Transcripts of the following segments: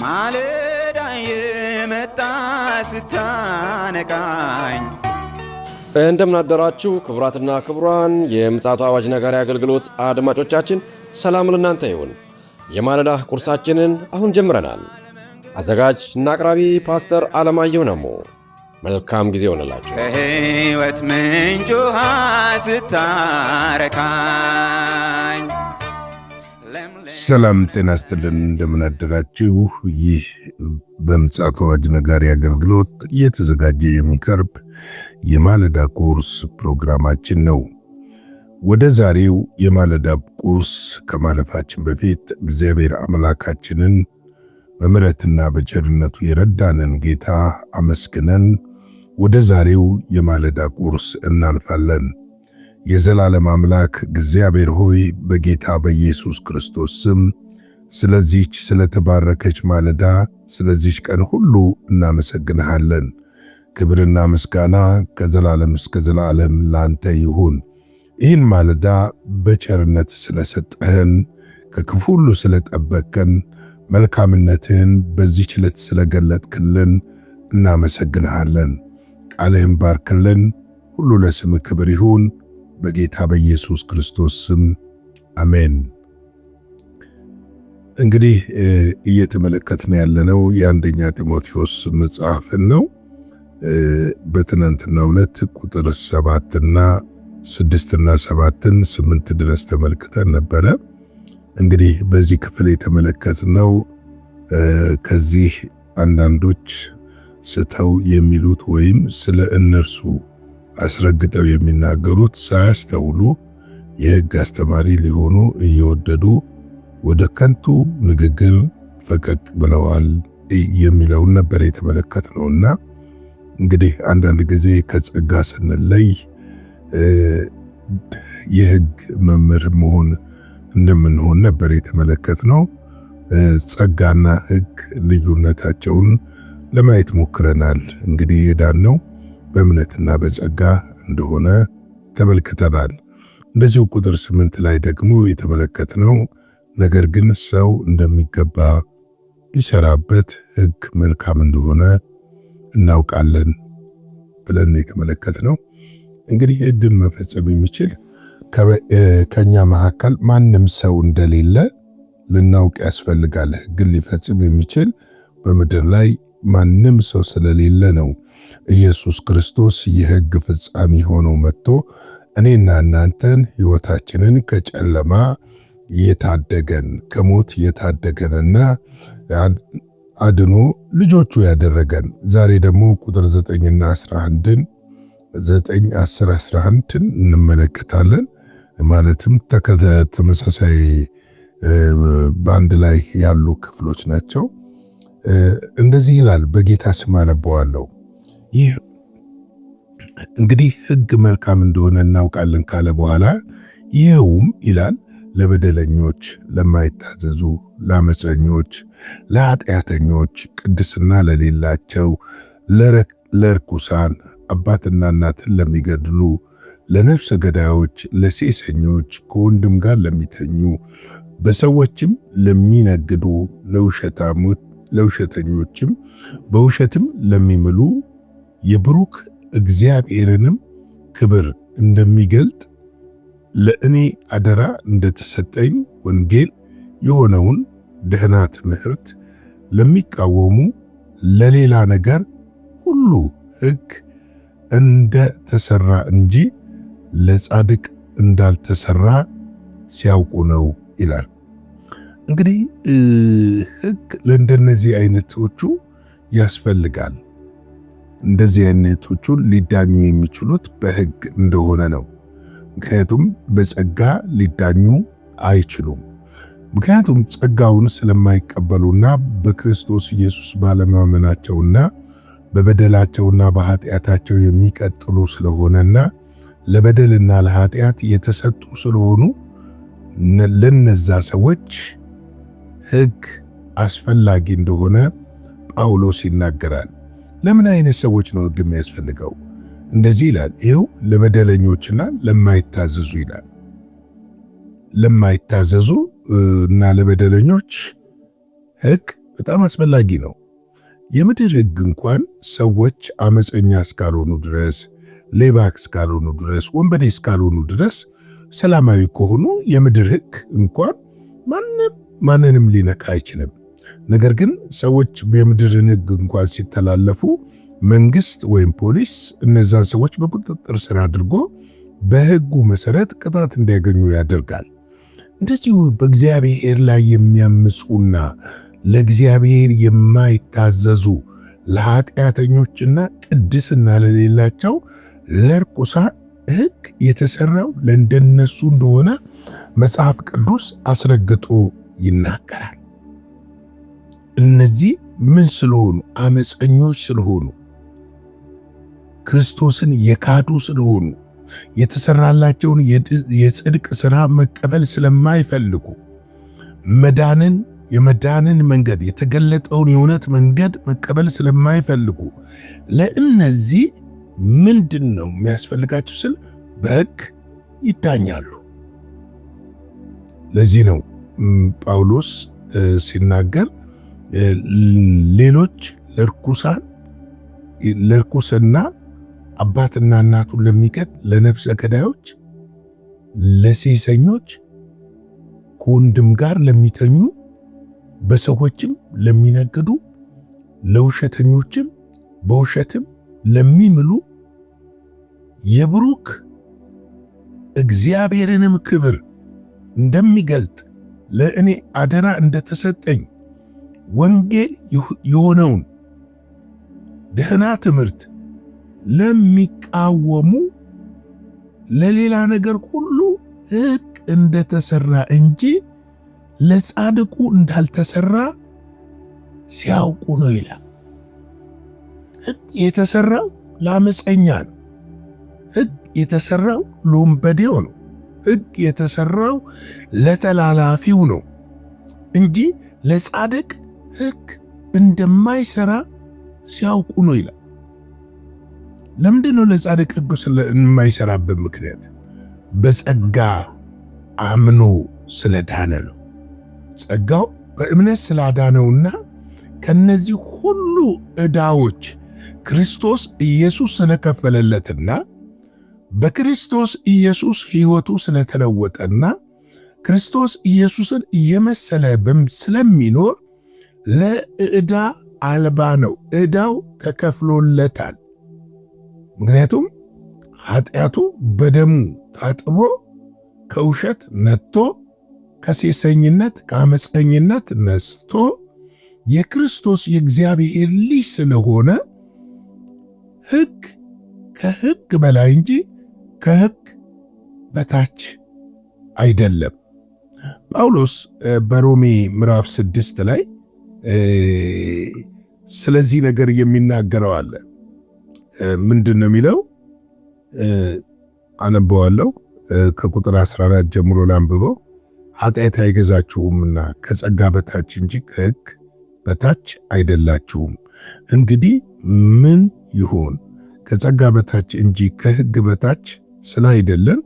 ማለዳ የመጣ ስታነቃኝ። እንደምን አደራችሁ ክቡራትና ክቡራን የምፅዓቱ አዋጅ ነጋሪ አገልግሎት አድማጮቻችን፣ ሰላም ለእናንተ ይሁን። የማለዳ ቁርሳችንን አሁን ጀምረናል። አዘጋጅ እና አቅራቢ ፓስተር አለማየሁ ነሞ። መልካም ጊዜ ሆነላችሁ። ከሕይወት ምንጭ ውሃ ስታረካኝ። ሰላም ጤና ይስጥልን፣ እንደምን አደራችሁ። ይህ በምፅዓቱ አዋጅ ነጋሪ አገልግሎት እየተዘጋጀ የሚቀርብ የማለዳ ቁርስ ፕሮግራማችን ነው። ወደ ዛሬው የማለዳ ቁርስ ከማለፋችን በፊት እግዚአብሔር አምላካችንን በምሕረትና በቸርነቱ የረዳንን ጌታ አመስግነን ወደ ዛሬው የማለዳ ቁርስ እናልፋለን። የዘላለም አምላክ እግዚአብሔር ሆይ በጌታ በኢየሱስ ክርስቶስ ስም ስለዚህች ስለተባረከች ማለዳ ስለዚህች ቀን ሁሉ እናመሰግንሃለን። ክብርና ምስጋና ከዘላለም እስከ ዘላለም ላንተ ይሁን። ይህን ማለዳ በቸርነት ስለሰጠህን፣ ከክፉ ሁሉ ስለጠበቅከን፣ መልካምነትህን በዚህች ዕለት ስለገለጥክልን እናመሰግንሃለን። ቃልህን ባርክልን። ሁሉ ለስምህ ክብር ይሁን በጌታ በኢየሱስ ክርስቶስ ስም አሜን። እንግዲህ እየተመለከትን ያለነው የአንደኛ ጢሞቴዎስ መጽሐፍን ነው። በትናንትናው ዕለት ቁጥር 7 እና 6 እና 7ን 8 ድረስ ተመልክተን ነበረ። እንግዲህ በዚህ ክፍል የተመለከትነው ከዚህ አንዳንዶች ስተው የሚሉት ወይም ስለ እነርሱ አስረግጠው የሚናገሩት ሳያስተውሉ የሕግ አስተማሪ ሊሆኑ እየወደዱ ወደ ከንቱ ንግግር ፈቀቅ ብለዋል የሚለውን ነበር የተመለከትነውና እንግዲህ አንዳንድ ጊዜ ከጸጋ ስንለይ የሕግ መምህር መሆን እንደምንሆን ነበር የተመለከትነው። ጸጋና ሕግ ልዩነታቸውን ለማየት ሞክረናል። እንግዲህ የዳነው በእምነትና በጸጋ እንደሆነ ተመልክተናል። እንደዚሁ ቁጥር 8 ላይ ደግሞ የተመለከትነው ነገር ግን ሰው እንደሚገባ ሊሰራበት ሕግ መልካም እንደሆነ እናውቃለን ብለን የተመለከትነው። እንግዲህ ሕግን መፈጸም የሚችል ከኛ መካከል ማንም ሰው እንደሌለ ልናውቅ ያስፈልጋል። ሕግን ሊፈጽም የሚችል በምድር ላይ ማንም ሰው ስለሌለ ነው ኢየሱስ ክርስቶስ የሕግ ፍጻሜ ሆኖ መጥቶ እኔና እናንተን ሕይወታችንን ከጨለማ የታደገን ከሞት የታደገንና አድኖ ልጆቹ ያደረገን። ዛሬ ደግሞ ቁጥር 9 እና 11ን 9 10 11ን እንመለከታለን። ማለትም ተመሳሳይ በአንድ ላይ ያሉ ክፍሎች ናቸው። እንደዚህ ይላል፣ በጌታ ስም አነበዋለሁ። ይህ እንግዲህ ሕግ መልካም እንደሆነ እናውቃለን ካለ በኋላ ይኸውም ይላል ለበደለኞች፣ ለማይታዘዙ፣ ለአመፀኞች፣ ለኃጢአተኞች፣ ቅድስና ለሌላቸው፣ ለርኩሳን፣ አባትና እናትን ለሚገድሉ፣ ለነፍሰ ገዳዮች፣ ለሴሰኞች፣ ከወንድም ጋር ለሚተኙ፣ በሰዎችም ለሚነግዱ፣ ለውሸተኞችም በውሸትም ለሚምሉ የብሩክ እግዚአብሔርንም ክብር እንደሚገልጥ ለእኔ አደራ እንደተሰጠኝ ወንጌል የሆነውን ደህና ትምህርት ለሚቃወሙ ለሌላ ነገር ሁሉ ሕግ እንደተሰራ እንጂ ለጻድቅ እንዳልተሰራ ሲያውቁ ነው ይላል። እንግዲህ ሕግ ለእንደነዚህ አይነቶቹ ያስፈልጋል። እንደዚህ አይነቶቹ ሊዳኙ የሚችሉት በሕግ እንደሆነ ነው። ምክንያቱም በጸጋ ሊዳኙ አይችሉም። ምክንያቱም ጸጋውን ስለማይቀበሉና በክርስቶስ ኢየሱስ ባለማመናቸውና በበደላቸውና በኃጢአታቸው የሚቀጥሉ ስለሆነና ለበደልና ለኃጢአት የተሰጡ ስለሆኑ ለነዛ ሰዎች ሕግ አስፈላጊ እንደሆነ ጳውሎስ ይናገራል። ለምን አይነት ሰዎች ነው ሕግ የሚያስፈልገው? እንደዚህ ይላል፣ ይኸው ለበደለኞችና ለማይታዘዙ ይላል። ለማይታዘዙ እና ለበደለኞች ሕግ በጣም አስፈላጊ ነው። የምድር ሕግ እንኳን ሰዎች አመፀኛ እስካልሆኑ ድረስ፣ ሌባ እስካልሆኑ ድረስ፣ ወንበዴ እስካልሆኑ ድረስ ሰላማዊ ከሆኑ የምድር ሕግ እንኳን ማንንም ሊነካ አይችልም። ነገር ግን ሰዎች የምድርን ሕግ እንኳን ሲተላለፉ መንግስት ወይም ፖሊስ እነዛን ሰዎች በቁጥጥር ስር አድርጎ በሕጉ መሰረት ቅጣት እንዲያገኙ ያደርጋል። እንደዚሁ በእግዚአብሔር ላይ የሚያምፁና ለእግዚአብሔር የማይታዘዙ ለኃጢአተኞችና ቅድስና ለሌላቸው ለርኩሳን ሕግ የተሰራው ለእንደነሱ እንደሆነ መጽሐፍ ቅዱስ አስረግጦ ይናገራል። እነዚህ ምን ስለሆኑ? አመፀኞች ስለሆኑ፣ ክርስቶስን የካዱ ስለሆኑ፣ የተሰራላቸውን የጽድቅ ሥራ መቀበል ስለማይፈልጉ፣ የመዳንን መንገድ የተገለጠውን የእውነት መንገድ መቀበል ስለማይፈልጉ ለእነዚህ ምንድን ነው የሚያስፈልጋቸው ስል በሕግ ይዳኛሉ። ለዚህ ነው ጳውሎስ ሲናገር ሌሎች ለርኩስና አባትና እናቱን ለሚገድ፣ ለነፍሰ ገዳዮች፣ ለሴሰኞች፣ ከወንድም ጋር ለሚተኙ፣ በሰዎችም ለሚነግዱ፣ ለውሸተኞችም በውሸትም ለሚምሉ የብሩክ እግዚአብሔርንም ክብር እንደሚገልጥ ለእኔ አደራ እንደተሰጠኝ ወንጌል የሆነውን ደህና ትምህርት ለሚቃወሙ ለሌላ ነገር ሁሉ ሕግ እንደተሰራ እንጂ ለጻድቁ እንዳልተሰራ ሲያውቁ ነው ይላል። ሕግ የተሰራው ለአመፀኛ ነው። ሕግ የተሰራው ለወንበዴው ነው። ሕግ የተሰራው ለተላላፊው ነው እንጂ ለጻድቅ ሕግ እንደማይሰራ ሲያውቁ ነው ይላል። ለምንድን ነው ለጻድቅ ሕግ የማይሰራበት ምክንያት? በጸጋ አምኖ ስለዳነ ነው። ጸጋው በእምነት ስላዳነውና ከነዚህ ሁሉ ዕዳዎች ክርስቶስ ኢየሱስ ስለከፈለለትና በክርስቶስ ኢየሱስ ሕይወቱ ስለተለወጠና ክርስቶስ ኢየሱስን እየመሰለ ስለሚኖር ለዕዳ አልባ ነው። ዕዳው ተከፍሎለታል። ምክንያቱም ኃጢአቱ በደሙ ታጥቦ ከውሸት ነጥቶ ከሴሰኝነት ከአመፀኝነት ነስቶ የክርስቶስ የእግዚአብሔር ልጅ ስለሆነ ሕግ ከሕግ በላይ እንጂ ከሕግ በታች አይደለም። ጳውሎስ በሮሜ ምዕራፍ 6 ላይ ስለዚህ ነገር የሚናገረው አለ። ምንድን ነው የሚለው? አነበዋለሁ። ከቁጥር 14 ጀምሮ ላንብበው። ኃጢአት አይገዛችሁምና ከጸጋ በታች እንጂ ከሕግ በታች አይደላችሁም። እንግዲህ ምን ይሆን? ከጸጋ በታች እንጂ ከሕግ በታች ስላይደለን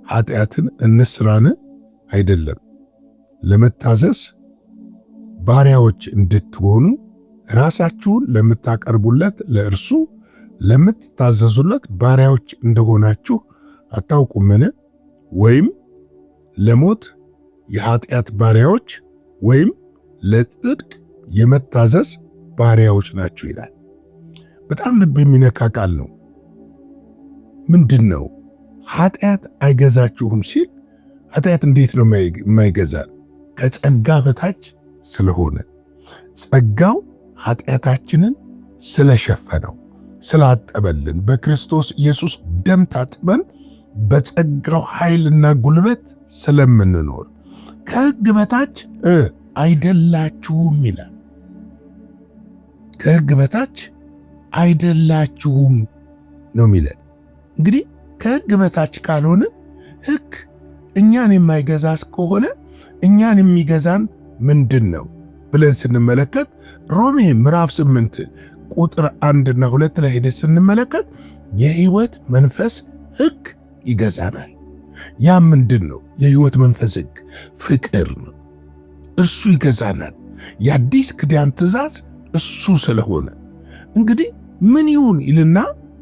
ኃጢአትን እንስራን? አይደለም። ለመታዘዝ ባሪያዎች እንድትሆኑ ራሳችሁን ለምታቀርቡለት ለእርሱ ለምትታዘዙለት ባሪያዎች እንደሆናችሁ አታውቁምን? ወይም ለሞት የኃጢአት ባሪያዎች ወይም ለጽድቅ የመታዘዝ ባሪያዎች ናችሁ ይላል። በጣም ልብ የሚነካ ቃል ነው። ምንድን ነው ኃጢአት አይገዛችሁም ሲል? ኃጢአት እንዴት ነው የማይገዛን? ከጸጋ በታች ስለሆነ፣ ጸጋው ኃጢአታችንን ስለሸፈነው ስላጠበልን፣ በክርስቶስ ኢየሱስ ደም ታጥበን በጸጋው ኃይልና ጉልበት ስለምንኖር ከሕግ በታች አይደላችሁም ይላል። ከሕግ በታች አይደላችሁም ነው የሚለን። እንግዲህ ከሕግ በታች ካልሆነ ሕግ እኛን የማይገዛ ከሆነ እኛን የሚገዛን ምንድን ነው ብለን ስንመለከት ሮሜ ምዕራፍ 8 ቁጥር 1 እና 2 ላይ ሄደን ስንመለከት የሕይወት መንፈስ ሕግ ይገዛናል። ያ ምንድን ነው? የሕይወት መንፈስ ሕግ ፍቅር ነው። እርሱ ይገዛናል። የአዲስ ኪዳን ትእዛዝ እሱ ስለሆነ እንግዲህ ምን ይሁን ይልና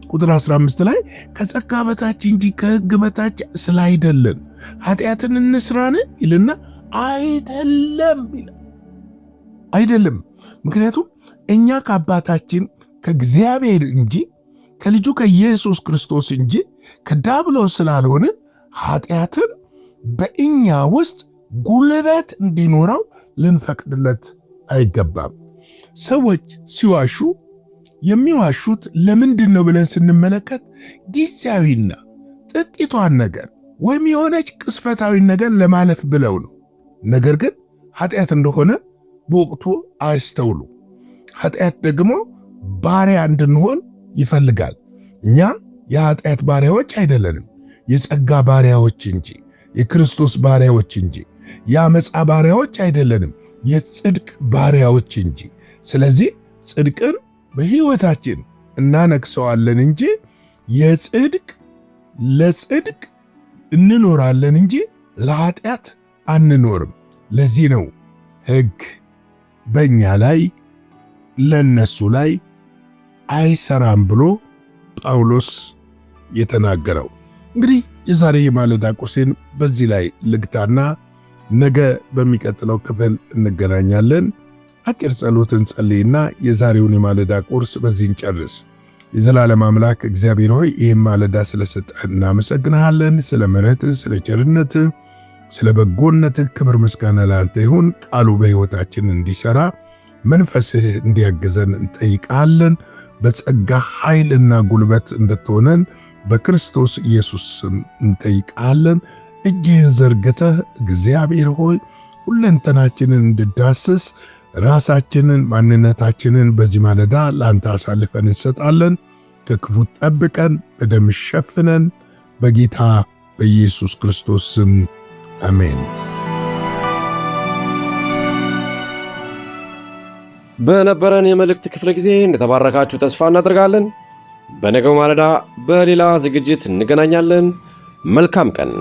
ቁጥር 15 ላይ ከጸጋ በታች እንጂ ከሕግ በታች ስላይደለን ኃጢአትን እንስራን ይልና አይደለም ይላል። አይደለም። ምክንያቱም እኛ ከአባታችን ከእግዚአብሔር እንጂ ከልጁ ከኢየሱስ ክርስቶስ እንጂ ከዲያብሎስ ስላልሆንን ኃጢአትን በእኛ ውስጥ ጉልበት እንዲኖረው ልንፈቅድለት አይገባም። ሰዎች ሲዋሹ የሚዋሹት ለምንድን ነው ብለን ስንመለከት ጊዜያዊና ጥቂቷን ነገር ወይም የሆነች ቅስፈታዊ ነገር ለማለፍ ብለው ነው። ነገር ግን ኃጢአት እንደሆነ በወቅቱ አያስተውሉ። ኃጢአት ደግሞ ባሪያ እንድንሆን ይፈልጋል። እኛ የኃጢአት ባሪያዎች አይደለንም፣ የጸጋ ባሪያዎች እንጂ፣ የክርስቶስ ባሪያዎች እንጂ። የአመፃ ባሪያዎች አይደለንም፣ የጽድቅ ባሪያዎች እንጂ። ስለዚህ ጽድቅን በሕይወታችን እናነግሰዋለን እንጂ ለጽድቅ እንኖራለን እንጂ ለኃጢአት አንኖርም። ለዚህ ነው ሕግ በእኛ ላይ ለነሱ ላይ አይሰራም ብሎ ጳውሎስ የተናገረው። እንግዲህ የዛሬ የማለዳ ቁርሴን በዚህ ላይ ልግታና ነገ በሚቀጥለው ክፍል እንገናኛለን። አጭር ጸሎትን ጸልይና የዛሬውን የማለዳ ቁርስ በዚህ እንጨርስ። የዘላለም አምላክ እግዚአብሔር ሆይ ይህም ማለዳ ስለሰጠህን እናመሰግንሃለን። ስለ ምሕረትህ፣ ስለ ቸርነትህ፣ ስለ በጎነትህ ክብር ምስጋና ለአንተ ይሁን። ቃሉ በሕይወታችን እንዲሠራ መንፈስህ እንዲያግዘን እንጠይቃለን። በጸጋ ኃይልና ጉልበት እንድትሆነን በክርስቶስ ኢየሱስ ስም እንጠይቃለን። እጅህን ዘርግተህ እግዚአብሔር ሆይ ሁለንተናችንን እንድዳስስ ራሳችንን ማንነታችንን በዚህ ማለዳ ለአንተ አሳልፈን እንሰጣለን። ከክፉ ጠብቀን፣ በደም ሸፍነን፣ በጌታ በኢየሱስ ክርስቶስ ስም አሜን። በነበረን የመልእክት ክፍለ ጊዜ እንደተባረካችሁ ተስፋ እናደርጋለን። በነገው ማለዳ በሌላ ዝግጅት እንገናኛለን። መልካም ቀን።